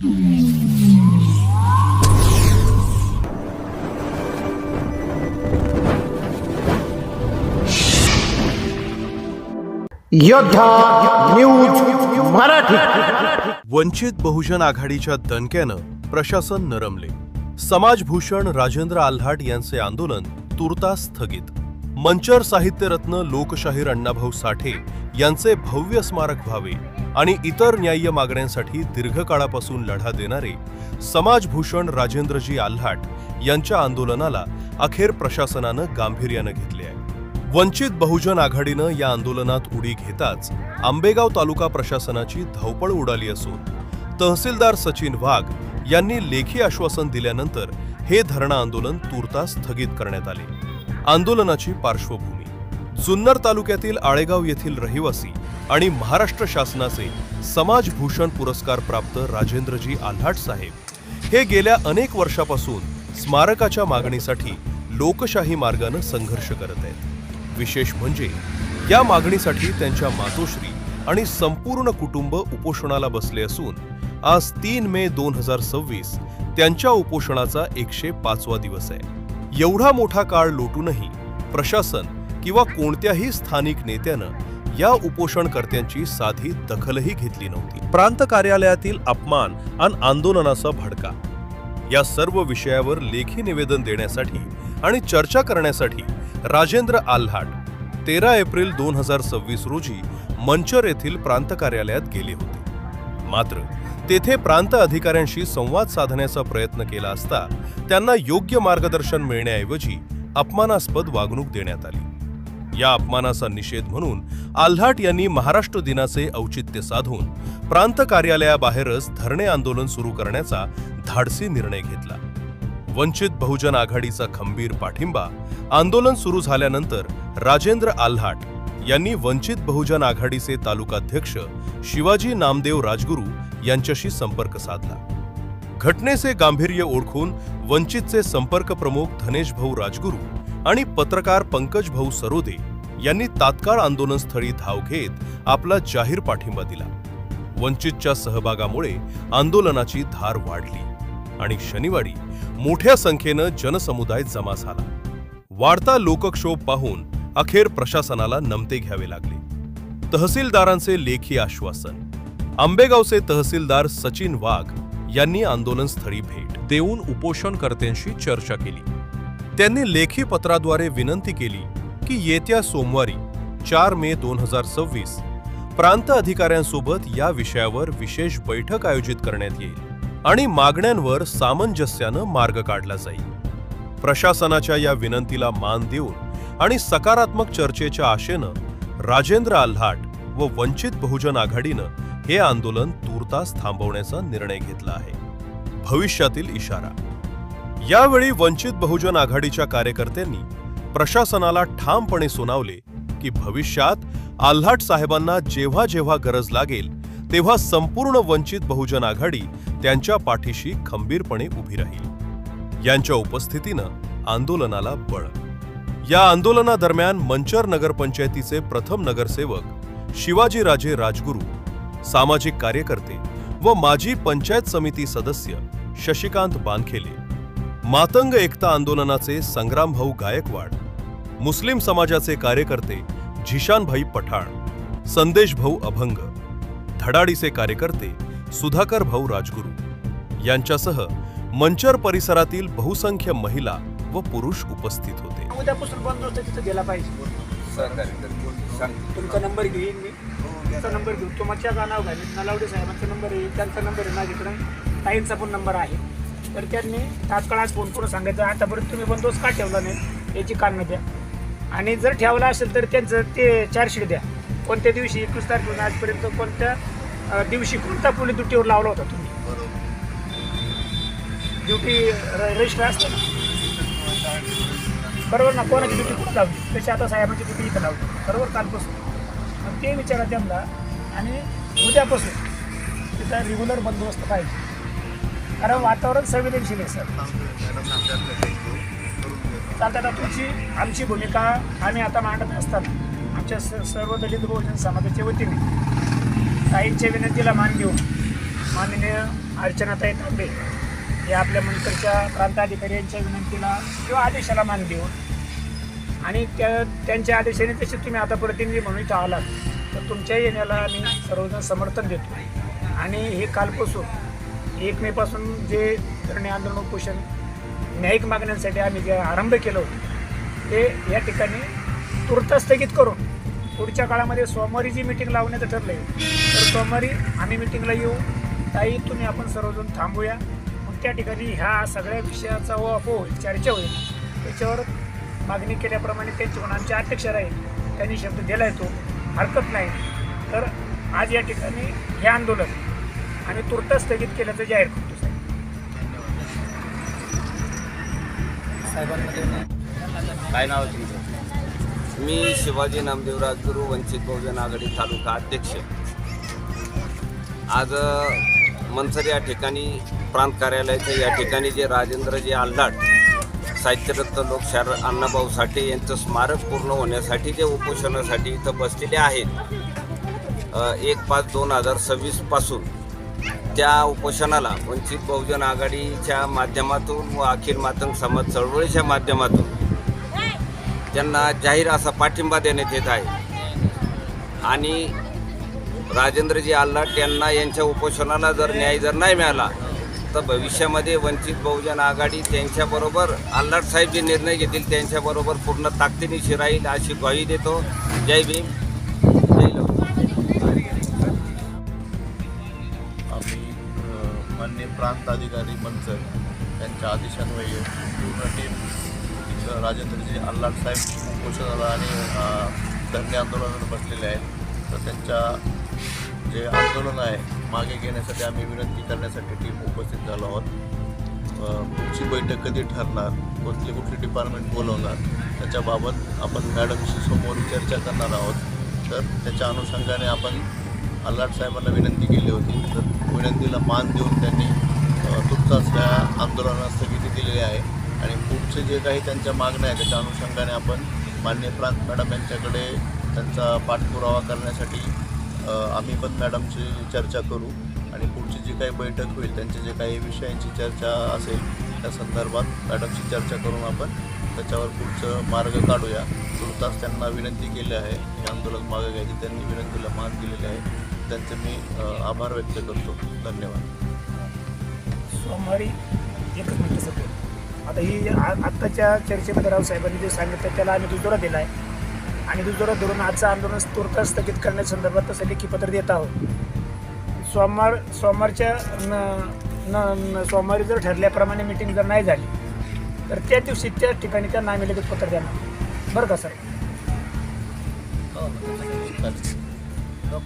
योद्धा न्यूज मराठी. वंचित बहुजन आघाडीच्या दणक्यानं प्रशासन नरमले. समाजभूषण राजेंद्र आल्हाट यांचे आंदोलन तुर्तास स्थगित. मंचर साहित्यरत्न लोकशाहीर अण्णाभाऊ साठे यांचे भव्य स्मारक व्हावे आणि इतर न्याय्य मागण्यांसाठी दीर्घकाळापासून लढा देणारे समाजभूषण राजेंद्रजी आल्हाट यांच्या आंदोलनाला अखेर प्रशासनानं गांभीर्यानं घेतले आहे. वंचित बहुजन आघाडीनं या आंदोलनात उडी घेताच आंबेगाव तालुका प्रशासनाची धावपळ उडाली असून तहसीलदार सचिन वाघ यांनी लेखी आश्वासन दिल्यानंतर हे धरणं आंदोलन तुर्तास स्थगित करण्यात आले. आंदोलनाची पार्श्वभूमी: जुन्नर तालुक्यातील आळेगाव येथील रहिवासी आणि महाराष्ट्र शासनाचे समाजभूषण पुरस्कार प्राप्त राजेंद्रजी आल्हाट साहेब हे गेल्या अनेक वर्षापासून स्मारकाच्या मागणीसाठी लोकशाही मार्गाने संघर्ष करत आहेत. विशेष म्हणजे या मागणीसाठी त्यांच्या मातोश्री आणि संपूर्ण कुटुंब उपोषणाला बसले असून आज 3 मे 2026 त्यांच्या उपोषणाचा 105वा दिवस आहे. एवढा मोठा काळ लोटूनही प्रशासन किंवा कोणत्याही स्थानिक नेत्यानं या उपोषणकर्त्यांची साधी दखलही घेतली नव्हती. प्रांत कार्यालयातील अपमान आणि आंदोलनाचा भडका या सर्व विषयावर लेखी निवेदन देण्यासाठी आणि चर्चा करण्यासाठी राजेंद्र आल्हाट 13 एप्रिल 2026 रोजी मंचर येथील प्रांत कार्यालयात गेले होते. मात्र तेथे प्रांत अधिकाऱ्यांशी संवाद साधण्याचा प्रयत्न केला असता त्यांना योग्य मार्गदर्शन मिळण्याऐवजी अपमानास्पद वागणूक देण्यात आली. या अपमानाचा निषेध म्हणून आल्हाट यांनी महाराष्ट्र दिनाचे औचित्य साधून प्रांत कार्यालयाबाहेरच धरणे आंदोलन सुरू करण्याचा धाडसी निर्णय घेतला. वंचित बहुजन आघाडीचा खंबीर पाठिंबा आंदोलन सुरू झाल्यानंतर राजेंद्र आल्हाट यांनी वंचित बहुजन आघाडीचे तालुकाध्यक्ष शिवाजी नामदेव राजगुरू यांच्याशी संपर्क साधला. घटनेचे गांभीर्य ओळखून वंचितचे संपर्क प्रमुख धनेश भाऊ राजगुरू आणि पत्रकार पंकज भाऊ सरोदे यांनी तात्काळ आंदोलनस्थळी धाव घेत आपला जाहीर पाठिंबा दिला. वंचितच्या सहभागामुळे आंदोलनाची धार वाढली आणि शनिवारी मोठ्या संख्येनं जनसमुदाय जमा झाला. वाढता लोकक्षोभ पाहून अखेर प्रशासनाला नमते घ्यावे लागले. तहसीलदारांचे लेखी आश्वासन: आंबेगावचे तहसीलदार सचिन वाघ यांनी आंदोलनस्थळी भेट देऊन उपोषणकर्त्यांशी चर्चा केली. त्यांनी लेखी पत्राद्वारे विनंती केली की येत्या सोमवारी 4 मे 2026 प्रांत अधिकाऱ्यांसोबत या विषयावर विशेष बैठक आयोजित करण्यात येईल आणि मागण्यांवर सामंजस्यानं मार्ग काढला जाईल. प्रशासनाच्या या विनंतीला मान देऊन आणि सकारात्मक चर्चेच्या आशेनं राजेंद्र आल्हाट व वंचित बहुजन आघाडीनं हे आंदोलन तुर्तास थांबवण्याचा निर्णय घेतला आहे. भविष्यातील इशारा: यावेळी वंचित बहुजन आघाडीच्या कार्यकर्त्यांनी प्रशासनाला ठामपणे सुनावले की भविष्यात आल्हाट साहेबांना जेव्हा जेव्हा गरज लागेल तेव्हा संपूर्ण वंचित बहुजन आघाडी त्यांच्या पाठीशी खंबीरपणे उभी राहील. यांच्या उपस्थितीनं आंदोलनाला बळ. या आंदोलनादरम्यान मंचर नगरपंचायतीचे प्रथम नगरसेवक शिवाजीराजे राजगुरू, सामाजिक कार्यकर्ते व माजी पंचायत समिती सदस्य शशिकांत बानखेले, मातंग एकता आंदोलनाचे संग्रामभाऊ गायकवाड, मुस्लिम समाजाचे कार्यकर्ते झिशानभाई पठाण, संदेशभाऊ अभंग, धडाडीचे कार्यकर्ते सुधाकर भाऊ राजगुरू यांच्यासह मंचर परिसरातील बहुसंख्य महिला व पुरुष उपस्थित होते. उद्यापासून बंद तिथे गेला पाहिजे. तुमचा नंबर घेईन मी, तुमचा नंबर घेऊन तुमच्या नाव घालीन. नलावडे साहेबांचा नंबर आहे, त्यांचा नंबर आहे माझ्याकडे, ताईंचा पण नंबर आहे. तर त्यांनी तात्काळ आज फोन करून सांगायचं आतापर्यंत तुम्ही बंदोबस्त का ठेवला नाही याची कारणं द्या, आणि जर ठेवला असेल तर त्यांचं ते चार्जशीट द्या. कोणत्या दिवशी 21 तारखेपासून आजपर्यंत कोणत्या दिवशी कोणता पोलीस ड्युटीवर लावला होता तुम्ही? ड्युटी रजिस्टर असतं ना, बरोबर ना? कोणाची ड्युटी कुठं लावली तशी आता साहेबांची ड्युटी इथं लावली, बरोबर? कालपासून मग ते विचारा त्यांना, आणि उद्यापासून तिथं रेग्युलर बंदोबस्त पाहिजे, कारण वातावरण संवेदनशील आहे. सर चालतं. आता तुमची आमची भूमिका आम्ही आता मांडत असताना आमच्या सर्व दलित बहुजन समाजाच्या वतीने ताईंच्या विनंतीला मान देऊन माननीय अर्चनाताई तांबे हे आपल्या मंचरच्या प्रांताधिकारी यांच्या विनंतीला किंवा आदेशाला मान देऊन आणि त्यांच्या आदेशाने तसे तुम्ही आता प्रतिनिधी म्हणून इथं आलात तर तुमच्या येण्याला आम्ही सर्वजण समर्थन देतो. आणि हे कालपासून 1 मेपासून जे धरणे आंदोलन उपोषण न्यायिक मागण्यांसाठी आम्ही जे आरंभ केलं होतं ते या ठिकाणी तूर्त स्थगित करून पुढच्या काळामध्ये सोमवारी जी मीटिंग लावण्याचं ठरलं आहे तर सोमवारी आम्ही मीटिंगला येऊ. ताई तुम्ही आपण सर्वजण थांबूया. मग त्या ठिकाणी ह्या सगळ्या विषयाचा होईल, चर्चा होईल. त्याच्यावर मागणी केल्याप्रमाणे त्यांच्याकडून आमचे अध्यक्ष राहील त्यांनी शब्द दिला आहे तो हरकत नाही. तर आज या ठिकाणी हे आंदोलन आम्ही तूर्त स्थगित केल्याचं जाहीर करतो. काय नाव आहे तुमचं? मी शिवाजी नामदेव राजगुरू, वंचित बहुजन आघाडी तालुका अध्यक्ष. आज मनसर या ठिकाणी प्रांत कार्यालयाच्या या ठिकाणी जे राजेंद्रजी आल्हाट साहित्यरत्न लोकशाहीर अण्णाभाऊ साठे यांचं स्मारक पूर्ण होण्यासाठी जे उपोषणासाठी इथं बसलेले आहेत 1/5/2026 पासून त्या उपोषणाला वंचित बहुजन आघाडीच्या माध्यमातून व अखिल मातंग समाज चळवळीच्या माध्यमातून त्यांना जाहीर असा पाठिंबा देण्यात येत आहे. आणि राजेंद्रजी आल्हाट यांना यांच्या उपोषणाला जर न्याय जर नाही मिळाला तर भविष्यामध्ये वंचित बहुजन आघाडी त्यांच्याबरोबर आल्हाट साहेब जे निर्णय घेतील त्यांच्याबरोबर पूर्ण ताकदीनिशी राहील अशी ग्वाही देतो. जय भीम, जय लव. आम्ही माननीय प्रांत अधिकारी मंचर यांच्या आदेशान्वये पूर्ण टीम इथं राजेंद्रजी आल्हाट साहेब उपोषणाला आणि धरणे आंदोलनाला बसलेले आहेत. तर त्यांच्या जे आंदोलन आहे मागे घेण्यासाठी आम्ही विनंती करण्यासाठी टीम उपस्थित झालो आहोत. पुढची बैठक कधी ठरणार, कुठली डिपार्टमेंट बोलवणार त्याच्याबाबत आपण मॅडमशी समोर चर्चा करणार आहोत. तर त्याच्या अनुषंगाने आपण आल्हाट साहेबांना विनंती केली होती. तर विनंतीला मान देऊन त्यांनी तुर्तास त्या आंदोलनाला स्थगिती दिलेली आहे. आणि पुढचे जे काही त्यांच्या मागण्या आहेत त्याच्या अनुषंगाने आपण माननीय प्रांत मॅडम यांच्याकडे त्यांचा पाठपुरावा करण्यासाठी आम्ही पण मॅडमची चर्चा करू. आणि पुढची जी काही बैठक होईल त्यांचे जे काही विषयांची चर्चा असेल त्या संदर्भात मॅडमशी चर्चा करून आपण त्याच्यावर पुढचं मार्ग काढूया. तुर्तास त्यांना विनंती केली आहे हे आंदोलन मागे घ्यायची, त्यांनी विनंतीला मान दिलेले आहे. त्यांचे मी आभार व्यक्त करतो. धन्यवाद. सोमवारी 1 मिनिट सध्या आता ही आत्ताच्या चर्चेमध्ये रावसाहेबांनी जे सांगितलं त्याला आम्ही दुजोरा दिला आहे आणि दुजोरा धरून आजचं आंदोलन तूर्त स्थगित करण्यासंदर्भात तसं लेखी पत्र देत आहोत. सोमवारी जर ठरल्याप्रमाणे मीटिंग जर नाही झाली तर त्या दिवशी त्याच ठिकाणी त्यांना आम्ही लगेच पत्र देणार. बरं का सर? हो.